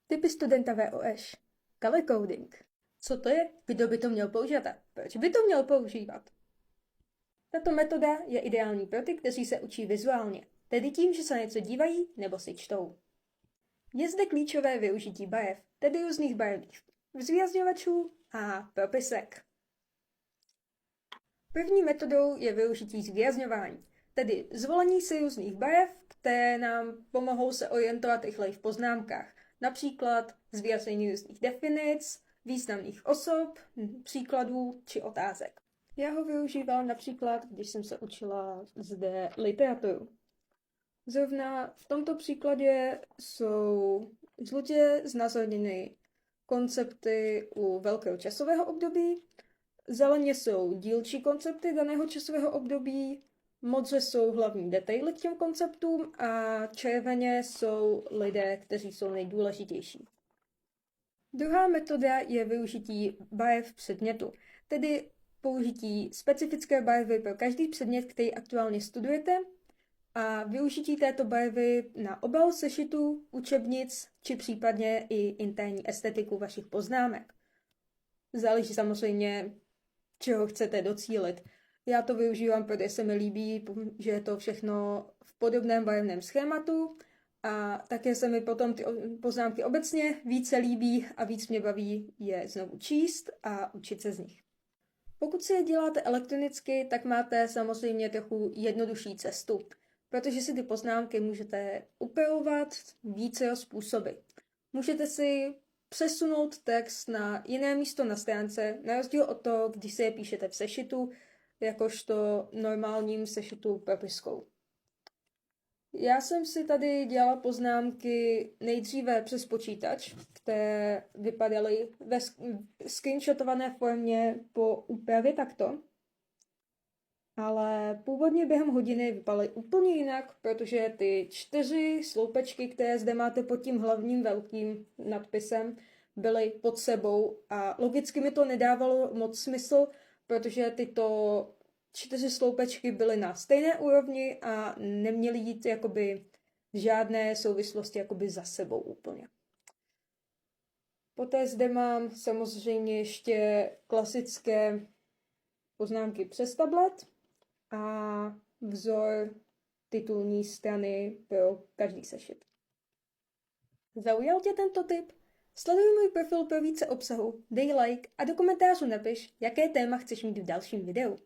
Typy studenta VOŠ. Color coding. Co to je? Kdo by to měl používat? Proč by to měl používat? Tato metoda je ideální pro ty, kteří se učí vizuálně, tedy tím, že se na něco dívají nebo si čtou. Je zde klíčové využití barev, tedy různých barevných zvýrazňovačů a propisek. První metodou je využití zvýrazňování, tedy zvolení si různých barev, které nám pomohou se orientovat rychleji v poznámkách, například zvýraznění různých definic, významných osob, příkladů či otázek. Já ho využívám například, když jsem se učila zde literaturu. Zrovna v tomto příkladě jsou žlutě znázorněny koncepty u velkého časového období, zeleně jsou dílčí koncepty daného časového období, modře jsou hlavní detaily k těm konceptům a červeně jsou lidé, kteří jsou nejdůležitější. Druhá metoda je využití barev předmětu, tedy použití specifické barvy pro každý předmět, který aktuálně studujete, a využití této barvy na obal sešitu, učebnic či případně i interní estetiku vašich poznámek. Záleží samozřejmě, čeho chcete docílit. Já to využívám, protože se mi líbí, že je to všechno v podobném barevném schématu a také se mi potom ty poznámky obecně více líbí a víc mě baví je znovu číst a učit se z nich. Pokud si je děláte elektronicky, tak máte samozřejmě trochu jednodušší cestu, protože si ty poznámky můžete upravovat více způsoby. Můžete si přesunout text na jiné místo na stránce, na rozdíl od toho, když si je píšete v sešitu, jakožto normálním sešitu propiskou. Já jsem si tady dělala poznámky nejdříve přes počítač, které vypadaly ve screenshotované formě po úpravě takto. Ale původně během hodiny vypadaly úplně jinak, protože ty 4 sloupečky, které zde máte pod tím hlavním velkým nadpisem, byly pod sebou a logicky mi to nedávalo moc smysl, protože tyto 4 sloupečky byly na stejné úrovni a neměly jít jakoby v žádné souvislosti jakoby za sebou úplně. Poté zde mám samozřejmě ještě klasické poznámky přes tablet a vzor titulní strany pro každý sešit. Zaujal tě tento tip? Sleduj můj profil pro více obsahu, dej like a do komentářů napiš, jaké téma chceš mít v dalším videu.